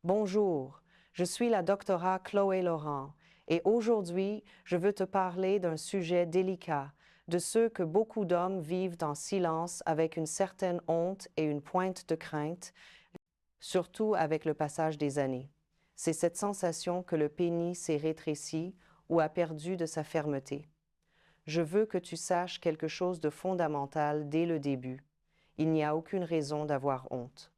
Bonjour, je suis la docteure Chloé Laurent et aujourd'hui, je veux te parler d'un sujet délicat, de ceux que beaucoup d'hommes vivent en silence avec une certaine honte et une pointe de crainte, surtout avec le passage des années. C'est cette sensation que le pénis s'est rétréci ou a perdu de sa fermeté. Je veux que tu saches quelque chose de fondamental dès le début. Il n'y a aucune raison d'avoir honte.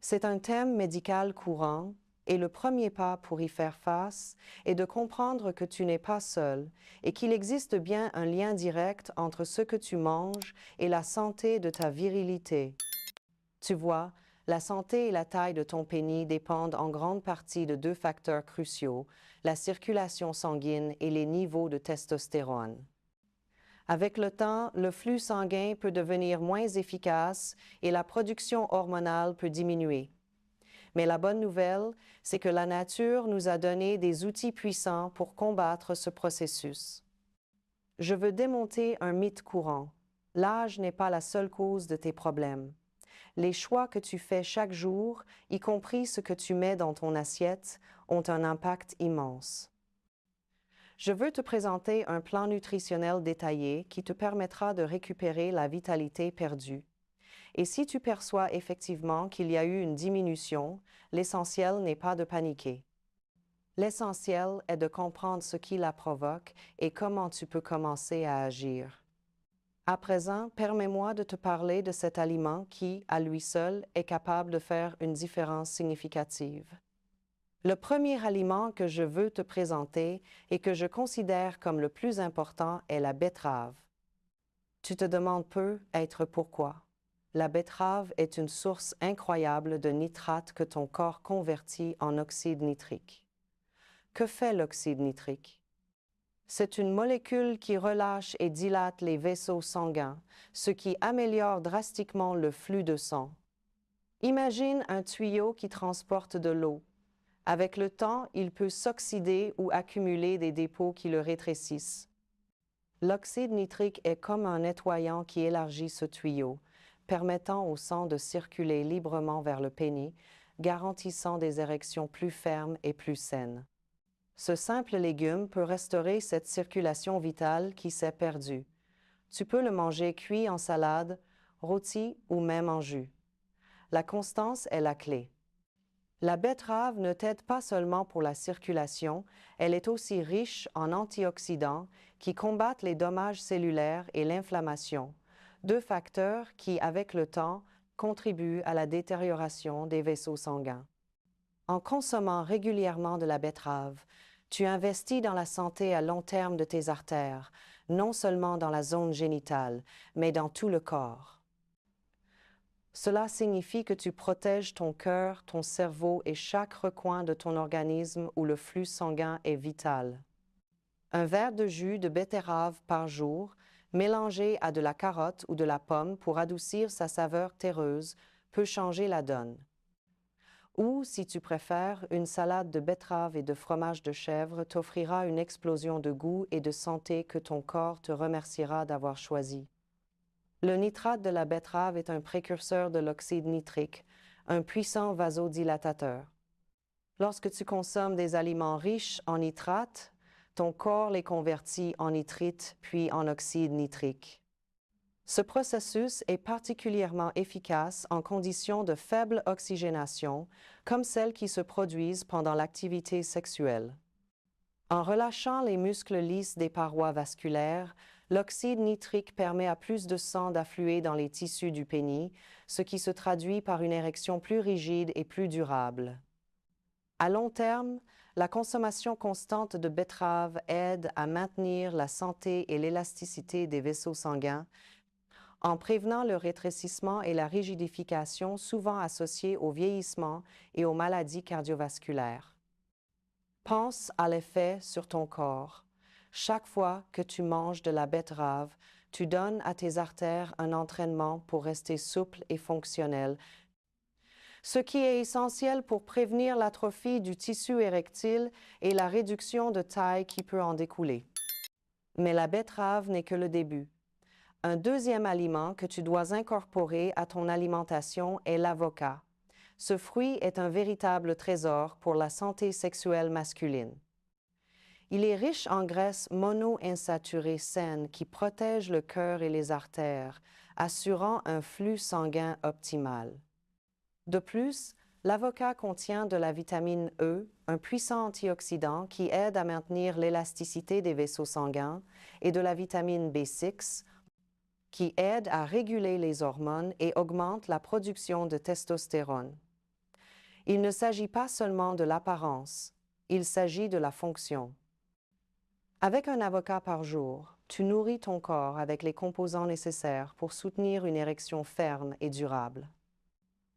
C'est un thème médical courant et le premier pas pour y faire face est de comprendre que tu n'es pas seul et qu'il existe bien un lien direct entre ce que tu manges et la santé de ta virilité. Tu vois, la santé et la taille de ton pénis dépendent en grande partie de deux facteurs cruciaux, la circulation sanguine et les niveaux de testostérone. Avec le temps, le flux sanguin peut devenir moins efficace et la production hormonale peut diminuer. Mais la bonne nouvelle, c'est que la nature nous a donné des outils puissants pour combattre ce processus. Je veux démonter un mythe courant. L'âge n'est pas la seule cause de tes problèmes. Les choix que tu fais chaque jour, y compris ce que tu mets dans ton assiette, ont un impact immense. Je veux te présenter un plan nutritionnel détaillé qui te permettra de récupérer la vitalité perdue. Et si tu perçois effectivement qu'il y a eu une diminution, l'essentiel n'est pas de paniquer. L'essentiel est de comprendre ce qui la provoque et comment tu peux commencer à agir. À présent, permets-moi de te parler de cet aliment qui, à lui seul, est capable de faire une différence significative. Le premier aliment que je veux te présenter et que je considère comme le plus important est la betterave. Tu te demandes peut-être pourquoi. La betterave est une source incroyable de nitrate que ton corps convertit en oxyde nitrique. Que fait l'oxyde nitrique? C'est une molécule qui relâche et dilate les vaisseaux sanguins, ce qui améliore drastiquement le flux de sang. Imagine un tuyau qui transporte de l'eau. Avec le temps, il peut s'oxyder ou accumuler des dépôts qui le rétrécissent. L'oxyde nitrique est comme un nettoyant qui élargit ce tuyau, permettant au sang de circuler librement vers le pénis, garantissant des érections plus fermes et plus saines. Ce simple légume peut restaurer cette circulation vitale qui s'est perdue. Tu peux le manger cuit en salade, rôti ou même en jus. La constance est la clé. La betterave ne t'aide pas seulement pour la circulation, elle est aussi riche en antioxydants qui combattent les dommages cellulaires et l'inflammation, deux facteurs qui, avec le temps, contribuent à la détérioration des vaisseaux sanguins. En consommant régulièrement de la betterave, tu investis dans la santé à long terme de tes artères, non seulement dans la zone génitale, mais dans tout le corps. Cela signifie que tu protèges ton cœur, ton cerveau et chaque recoin de ton organisme où le flux sanguin est vital. Un verre de jus de betterave par jour, mélangé à de la carotte ou de la pomme pour adoucir sa saveur terreuse, peut changer la donne. Ou, si tu préfères, une salade de betterave et de fromage de chèvre t'offrira une explosion de goût et de santé que ton corps te remerciera d'avoir choisi. Le nitrate de la betterave est un précurseur de l'oxyde nitrique, un puissant vasodilatateur. Lorsque tu consommes des aliments riches en nitrate, ton corps les convertit en nitrite puis en oxyde nitrique. Ce processus est particulièrement efficace en conditions de faible oxygénation, comme celles qui se produisent pendant l'activité sexuelle. En relâchant les muscles lisses des parois vasculaires, l'oxyde nitrique permet à plus de sang d'affluer dans les tissus du pénis, ce qui se traduit par une érection plus rigide et plus durable. À long terme, la consommation constante de betterave aide à maintenir la santé et l'élasticité des vaisseaux sanguins, en prévenant le rétrécissement et la rigidification souvent associés au vieillissement et aux maladies cardiovasculaires. Pense à l'effet sur ton corps. Chaque fois que tu manges de la betterave, tu donnes à tes artères un entraînement pour rester souple et fonctionnel, ce qui est essentiel pour prévenir l'atrophie du tissu érectile et la réduction de taille qui peut en découler. Mais la betterave n'est que le début. Un deuxième aliment que tu dois incorporer à ton alimentation est l'avocat. Ce fruit est un véritable trésor pour la santé sexuelle masculine. Il est riche en graisses monoinsaturées saines qui protègent le cœur et les artères, assurant un flux sanguin optimal. De plus, l'avocat contient de la vitamine E, un puissant antioxydant qui aide à maintenir l'élasticité des vaisseaux sanguins, et de la vitamine B6, qui aide à réguler les hormones et augmente la production de testostérone. Il ne s'agit pas seulement de l'apparence, il s'agit de la fonction. Avec un avocat par jour, tu nourris ton corps avec les composants nécessaires pour soutenir une érection ferme et durable.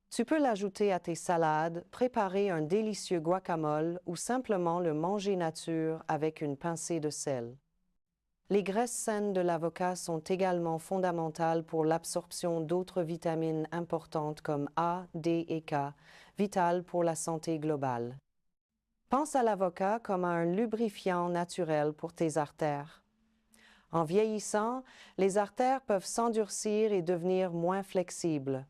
Tu peux l'ajouter à tes salades, préparer un délicieux guacamole ou simplement le manger nature avec une pincée de sel. Les graisses saines de l'avocat sont également fondamentales pour l'absorption d'autres vitamines importantes comme A, D et K, vitales pour la santé globale. Pense à l'avocat comme à un lubrifiant naturel pour tes artères. En vieillissant, les artères peuvent s'endurcir et devenir moins flexibles.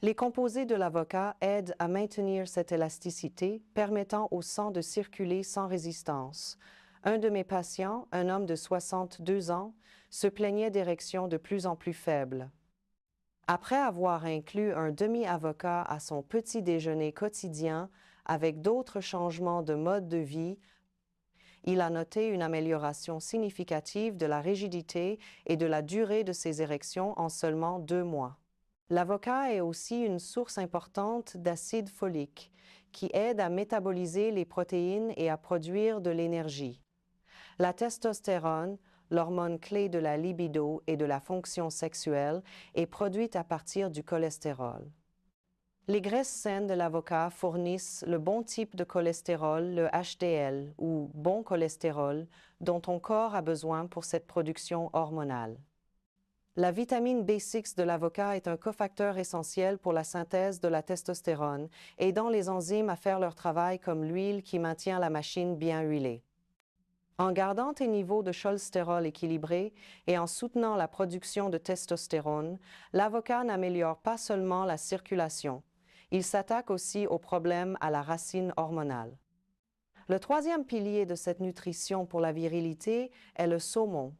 Les composés de l'avocat aident à maintenir cette élasticité, permettant au sang de circuler sans résistance. Un de mes patients, un homme de 62 ans, se plaignait d'érections de plus en plus faibles. Après avoir inclus un demi-avocat à son petit déjeuner quotidien avec d'autres changements de mode de vie, il a noté une amélioration significative de la rigidité et de la durée de ses érections en seulement 2 mois. L'avocat est aussi une source importante d'acide folique qui aide à métaboliser les protéines et à produire de l'énergie. La testostérone, l'hormone clé de la libido et de la fonction sexuelle, est produite à partir du cholestérol. Les graisses saines de l'avocat fournissent le bon type de cholestérol, le HDL, ou bon cholestérol, dont ton corps a besoin pour cette production hormonale. La vitamine B6 de l'avocat est un cofacteur essentiel pour la synthèse de la testostérone, aidant les enzymes à faire leur travail comme l'huile qui maintient la machine bien huilée. En gardant tes niveaux de cholestérol équilibrés et en soutenant la production de testostérone, l'avocat n'améliore pas seulement la circulation, il s'attaque aussi aux problèmes à la racine hormonale. Le troisième pilier de cette nutrition pour la virilité est le saumon.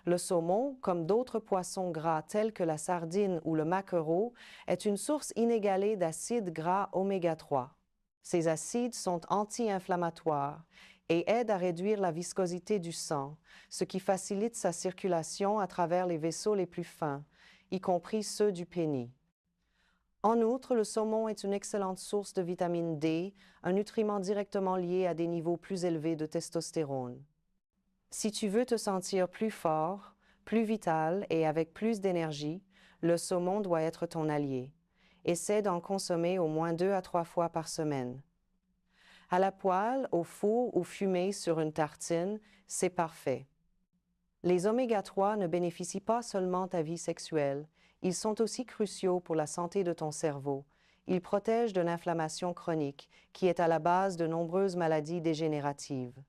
Le saumon, comme d'autres poissons gras tels que la sardine ou le maquereau, est une source inégalée d'acides gras oméga 3. Ces acides sont anti-inflammatoires et aident à réduire la viscosité du sang, ce qui facilite sa circulation à travers les vaisseaux les plus fins, y compris ceux du pénis. En outre, le saumon est une excellente source de vitamine D, un nutriment directement lié à des niveaux plus élevés de testostérone. Si tu veux te sentir plus fort, plus vital et avec plus d'énergie, le saumon doit être ton allié. Essaie d'en consommer au moins 2 à 3 fois par semaine. À la poêle, au four ou fumé sur une tartine, c'est parfait. Les oméga 3 ne bénéficient pas seulement ta vie sexuelle, ils sont aussi cruciaux pour la santé de ton cerveau. Ils protègent de l'inflammation chronique, qui est à la base de nombreuses maladies dégénératives.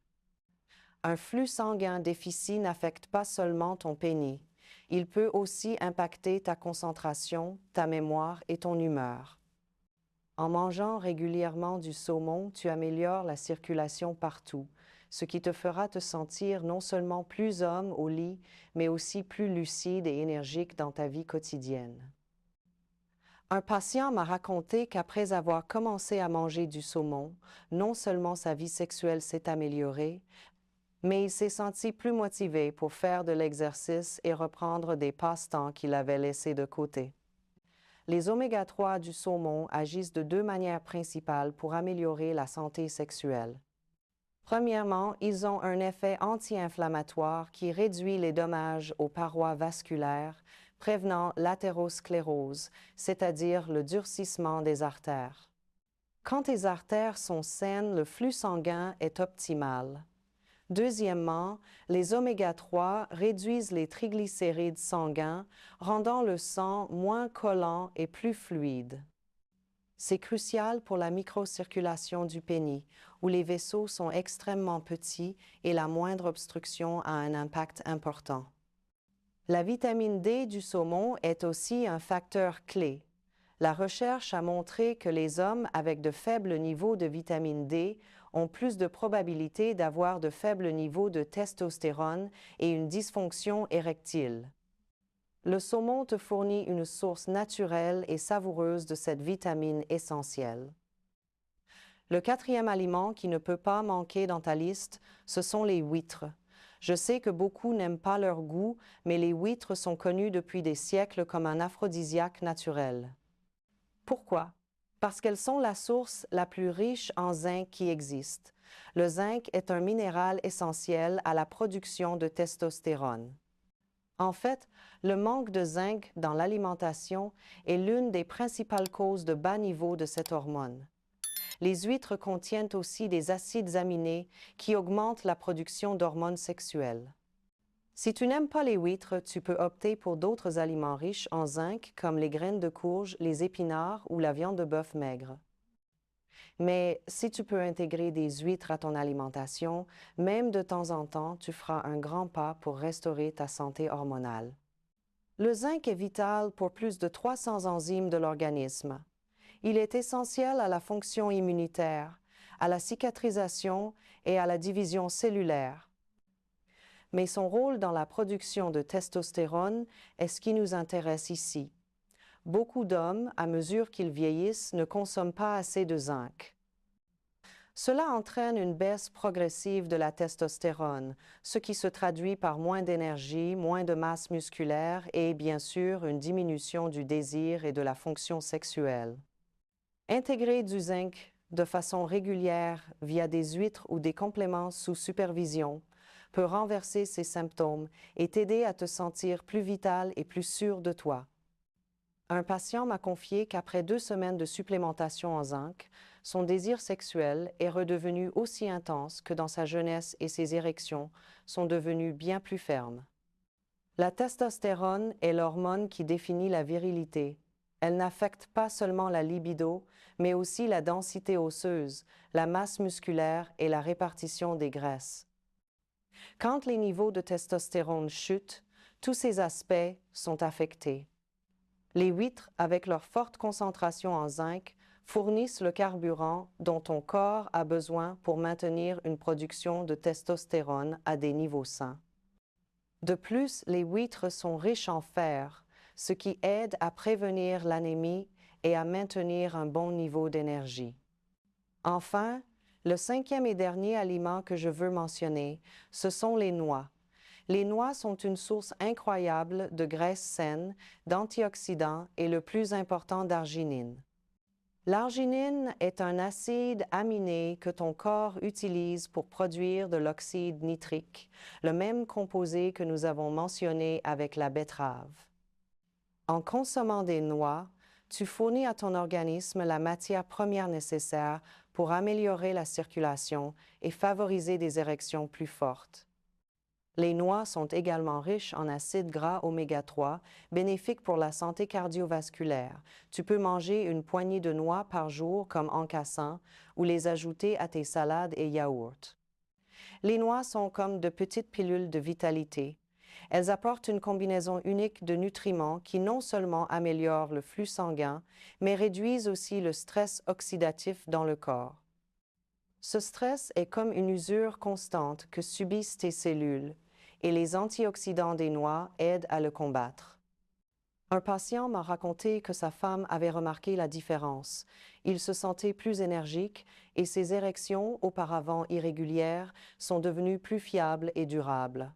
Un flux sanguin déficit n'affecte pas seulement ton pénis, il peut aussi impacter ta concentration, ta mémoire et ton humeur. En mangeant régulièrement du saumon, tu améliores la circulation partout, ce qui te fera te sentir non seulement plus homme au lit, mais aussi plus lucide et énergique dans ta vie quotidienne. Un patient m'a raconté qu'après avoir commencé à manger du saumon, non seulement sa vie sexuelle s'est améliorée, mais il s'est senti plus motivé pour faire de l'exercice et reprendre des passe-temps qu'il avait laissés de côté. Les oméga 3 du saumon agissent de 2 manières principales pour améliorer la santé sexuelle. Premièrement, ils ont un effet anti-inflammatoire qui réduit les dommages aux parois vasculaires, prévenant l'athérosclérose, c'est-à-dire le durcissement des artères. Quand tes artères sont saines, le flux sanguin est optimal. Deuxièmement, les oméga 3 réduisent les triglycérides sanguins, rendant le sang moins collant et plus fluide. C'est crucial pour la microcirculation du pénis, où les vaisseaux sont extrêmement petits et la moindre obstruction a un impact important. La vitamine D du saumon est aussi un facteur clé. La recherche a montré que les hommes avec de faibles niveaux de vitamine D ont plus de probabilité d'avoir de faibles niveaux de testostérone et une dysfonction érectile. Le saumon te fournit une source naturelle et savoureuse de cette vitamine essentielle. Le quatrième aliment qui ne peut pas manquer dans ta liste, ce sont les huîtres. Je sais que beaucoup n'aiment pas leur goût, mais les huîtres sont connues depuis des siècles comme un aphrodisiaque naturel. Pourquoi? Parce qu'elles sont la source la plus riche en zinc qui existe. Le zinc est un minéral essentiel à la production de testostérone. En fait, le manque de zinc dans l'alimentation est l'une des principales causes de bas niveau de cette hormone. Les huîtres contiennent aussi des acides aminés qui augmentent la production d'hormones sexuelles. Si tu n'aimes pas les huîtres, tu peux opter pour d'autres aliments riches en zinc comme les graines de courge, les épinards ou la viande de bœuf maigre. Mais si tu peux intégrer des huîtres à ton alimentation, même de temps en temps, tu feras un grand pas pour restaurer ta santé hormonale. Le zinc est vital pour plus de 300 enzymes de l'organisme. Il est essentiel à la fonction immunitaire, à la cicatrisation et à la division cellulaire. Mais son rôle dans la production de testostérone est ce qui nous intéresse ici. Beaucoup d'hommes, à mesure qu'ils vieillissent, ne consomment pas assez de zinc. Cela entraîne une baisse progressive de la testostérone, ce qui se traduit par moins d'énergie, moins de masse musculaire et, bien sûr, une diminution du désir et de la fonction sexuelle. Intégrer du zinc de façon régulière via des huîtres ou des compléments sous supervision peut renverser ces symptômes et t'aider à te sentir plus vital et plus sûr de toi. Un patient m'a confié qu'après 2 semaines de supplémentation en zinc, son désir sexuel est redevenu aussi intense que dans sa jeunesse et ses érections sont devenues bien plus fermes. La testostérone est l'hormone qui définit la virilité. Elle n'affecte pas seulement la libido, mais aussi la densité osseuse, la masse musculaire et la répartition des graisses. Quand les niveaux de testostérone chutent, tous ces aspects sont affectés. Les huîtres, avec leur forte concentration en zinc, fournissent le carburant dont ton corps a besoin pour maintenir une production de testostérone à des niveaux sains. De plus, les huîtres sont riches en fer, ce qui aide à prévenir l'anémie et à maintenir un bon niveau d'énergie. Enfin, le cinquième et dernier aliment que je veux mentionner, ce sont les noix. Les noix sont une source incroyable de graisses saines, d'antioxydants et le plus important d'arginine. L'arginine est un acide aminé que ton corps utilise pour produire de l'oxyde nitrique, le même composé que nous avons mentionné avec la betterave. En consommant des noix, tu fournis à ton organisme la matière première nécessaire pour améliorer la circulation et favoriser des érections plus fortes. Les noix sont également riches en acides gras oméga 3, bénéfiques pour la santé cardiovasculaire. Tu peux manger une poignée de noix par jour comme en cassant ou les ajouter à tes salades et yaourts. Les noix sont comme de petites pilules de vitalité. Elles apportent une combinaison unique de nutriments qui non seulement améliorent le flux sanguin, mais réduisent aussi le stress oxydatif dans le corps. Ce stress est comme une usure constante que subissent tes cellules, et les antioxydants des noix aident à le combattre. Un patient m'a raconté que sa femme avait remarqué la différence. Il se sentait plus énergique et ses érections, auparavant irrégulières, sont devenues plus fiables et durables.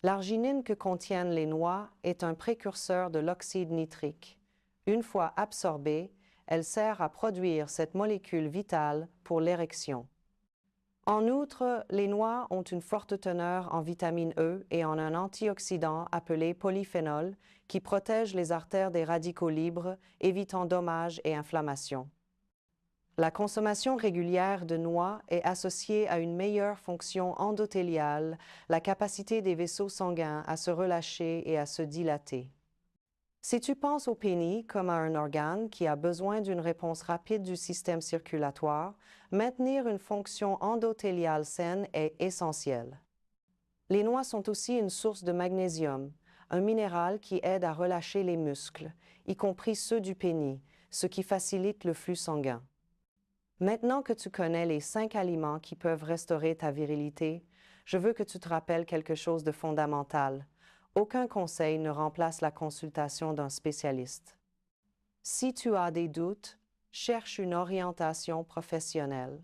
L'arginine que contiennent les noix est un précurseur de l'oxyde nitrique. Une fois absorbée, elle sert à produire cette molécule vitale pour l'érection. En outre, les noix ont une forte teneur en vitamine E et en un antioxydant appelé polyphénol qui protège les artères des radicaux libres, évitant dommages et inflammations. La consommation régulière de noix est associée à une meilleure fonction endothéliale, la capacité des vaisseaux sanguins à se relâcher et à se dilater. Si tu penses au pénis comme à un organe qui a besoin d'une réponse rapide du système circulatoire, maintenir une fonction endothéliale saine est essentiel. Les noix sont aussi une source de magnésium. un minéral qui aide à relâcher les muscles, y compris ceux du pénis, ce qui facilite le flux sanguin. Maintenant que tu connais les 5 aliments qui peuvent restaurer ta virilité, je veux que tu te rappelles quelque chose de fondamental. Aucun conseil ne remplace la consultation d'un spécialiste. Si tu as des doutes, cherche une orientation professionnelle.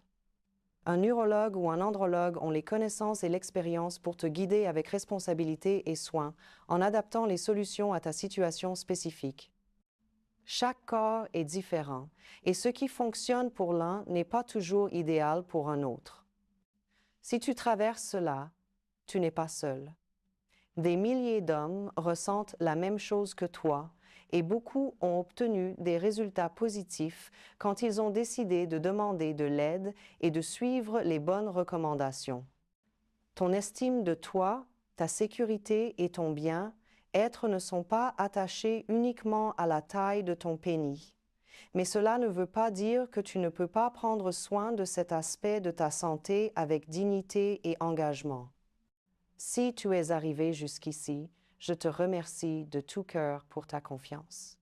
Un urologue ou un andrologue ont les connaissances et l'expérience pour te guider avec responsabilité et soin en adaptant les solutions à ta situation spécifique. Chaque corps est différent et ce qui fonctionne pour l'un n'est pas toujours idéal pour un autre. Si tu traverses cela, tu n'es pas seul. Des milliers d'hommes ressentent la même chose que toi et beaucoup ont obtenu des résultats positifs quand ils ont décidé de demander de l'aide et de suivre les bonnes recommandations. Ton estime de toi, ta sécurité et ton bien-être ne sont pas attachés uniquement à la taille de ton pénis. Mais cela ne veut pas dire que tu ne peux pas prendre soin de cet aspect de ta santé avec dignité et engagement. Si tu es arrivé jusqu'ici, je te remercie de tout cœur pour ta confiance.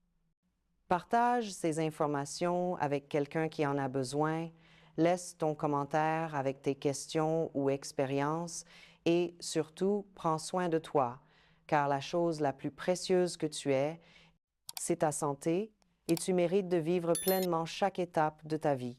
Partage ces informations avec quelqu'un qui en a besoin, laisse ton commentaire avec tes questions ou expériences et surtout prends soin de toi, car la chose la plus précieuse que tu es, c'est ta santé et tu mérites de vivre pleinement chaque étape de ta vie.